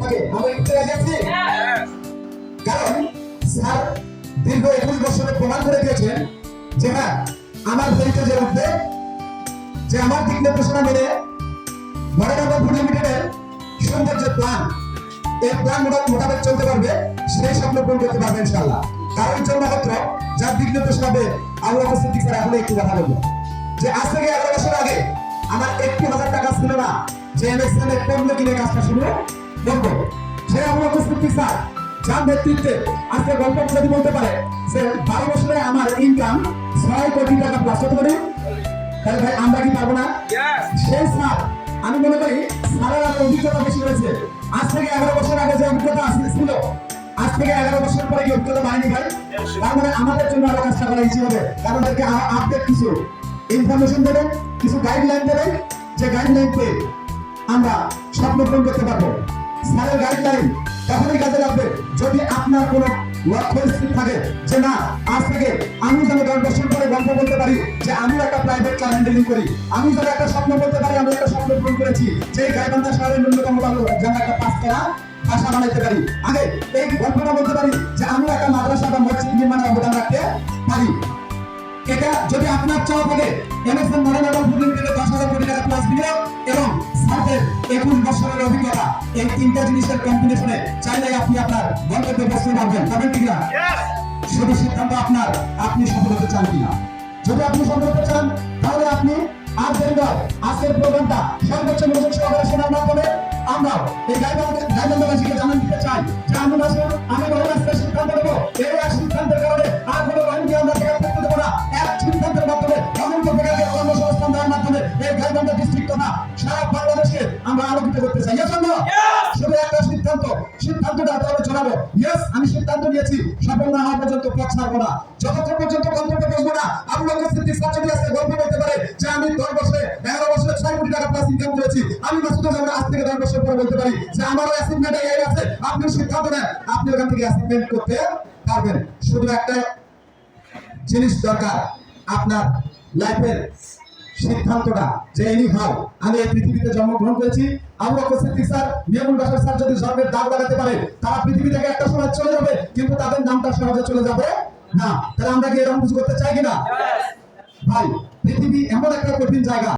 ওকে আমরা একটু রাজি আছি কারণ স্যার দীর্ঘ 21 বছরে প্রমাণ করে দিয়েছেন যে হ্যাঁ আমার হেরিটেজের মধ্যে যে আমার দিক নির্দেশনা মেনে বড়গাঁও ফুড লিমিটেডের সুন্দর যে প্ল্যান এই প্ল্যান মোতাবেক চলতে পারবে সেই স্বপ্ন পূরণ করতে পারবে ইনশাআল্লাহ। কারণ জন্য মাত্র যার দিক নির্দেশনা হবে আল্লাহ সিদ্দিক স্যার এখন একটু কথা বলবো যে আজ থেকে 11 বছর আগে আমার 1,000 টাকা ছিল না যে এমএসএন এর পণ্য কিনে কাজটা শুরু করবো। সে আল্লাহ সিদ্দিক স্যার যার নেতৃত্বে আজকে গল্প যদি বলতে পারে যে 12 বছরে আমার ইনকাম 6 কোটি টাকা প্লাস হতে পারে, তাহলে ভাই আমরা কি পারবো না? সেই স্যার আমি মনে করি স্যারের আরো অভিজ্ঞতা বেশি হয়েছে। আজ থেকে 11 বছর আগে যে অভিজ্ঞতা ছিল আজ থেকে 11 বছর পরে কি অভিজ্ঞতা বাড়েনি ভাই? তার মানে আমাদের জন্য আরো কাজটা করা ইচ্ছে হবে, কারণ তাদেরকে আপডেট কিছু ইনফরমেশন দেবেন, কিছু গাইডলাইন দেবেন, যে গাইডলাইন পেয়ে আমরা স্বপ্ন পূরণ করতে পারবো। স্যারের গাইডলাইন তখনই কাজে লাগবে যদি আপনার কোনো লক্ষ্য স্থির থাকে যে না আজ থেকে আমি যেন 10 বছর পরে গল্প বলতে পারি যে আমি একটা প্রাইভেট কার হ্যান্ডেলিং করি, আমি যেন একটা স্বপ্ন বলতে পারি আমি একটা স্বপ্ন পূরণ করেছি যে গাইবান্ধা শহরের ন্যূনতম যেন একটা 5 ভাষা বানাইতে পারি, আগে এই গল্পটা বলতে পারি যে আমি একটা মাদ্রাসা বা মসজিদ নির্মাণে অবদান রাখতে পারি। এটা যদি আপনার চাওয়া থাকে এমএসএন বড়গাঁও ফুড লিমিটেডের 10,000 কোটি টাকা প্লাস বিনিয়োগ এবং স্যারের 21 বছরের অভিজ্ঞতা এই তিনটা জিনিসের কম্বিনেশনে চাইলে আপনি আপনার গন্তব্যে পৌঁছতে পারবেন। পাবেন কিনা? শুধু সিদ্ধান্ত আপনার, আপনি সফল হতে চান কিনা। যদি আপনি সফল হতে চান তাহলে আপনি আজকের প্রোগ্রামটা সর্বোচ্চ মনোযোগ সহকারে শোনার মাধ্যমে আমরা এই গাইবান্ধাবাসীকে জানান দিতে চাই যে আমি বড় আজকে সিদ্ধান্ত নেবো এই এক সিদ্ধান্তের কারণে আর কোনো বাহিনী আমরা জায়গা করতে দেবো না। এক সিদ্ধান্তের মাধ্যমে অনন্ত বেকারকে কর্মসংস্থান দেওয়ার মাধ্যমে এই গাইবান্ধা ডিস্ট্রিক্ট তথা সারা বাংলাদেশকে আমরা আলোকিত করতে চাই। শুধু একটা সিদ্ধান্তটা আপনারা জানাবো ইয়েস আমি সিদ্ধান্ত নিয়েছি, সফল না হওয়া পর্যন্ত পথ ছাড়বো না, যতক্ষণ পর্যন্ত গল্পটা বসবো না। আল্লাহ সিদ্দিক স্যার যদি আজকে গল্প বলতে পারে যে আমি 10 বছরে 11 বছরে 6 কোটি টাকা প্লাস ইনকাম করেছি, আমি মাসুদ আমরা আজ থেকে 10 বছর পরে বলতে পারি যে আমারও অ্যাসাইনমেন্ট এই আছে, আপনি সিদ্ধান্ত নেন আপনি ওখান থেকে অ্যাসাইনমেন্ট করতে পারবেন। শুধু একটা জিনিস দরকার আপনার লাইফের সিদ্ধান্তটা যে এনি হাউ আমি এই পৃথিবীতে জন্মগ্রহণ করেছি। আল্লাহ সিদ্দিক স্যার নিয়মুল বাসার স্যার যদি জন্মের দাগ লাগাতে পারে তারা পৃথিবী থেকে একটা সময় চলে যাবে, কিন্তু তাদের নামটা সহজে চলে যাবে না। তাহলে আমরা কি এরকম কিছু করতে চাই কিনা? ভাই পৃথিবী এমন একটা কঠিন জায়গা।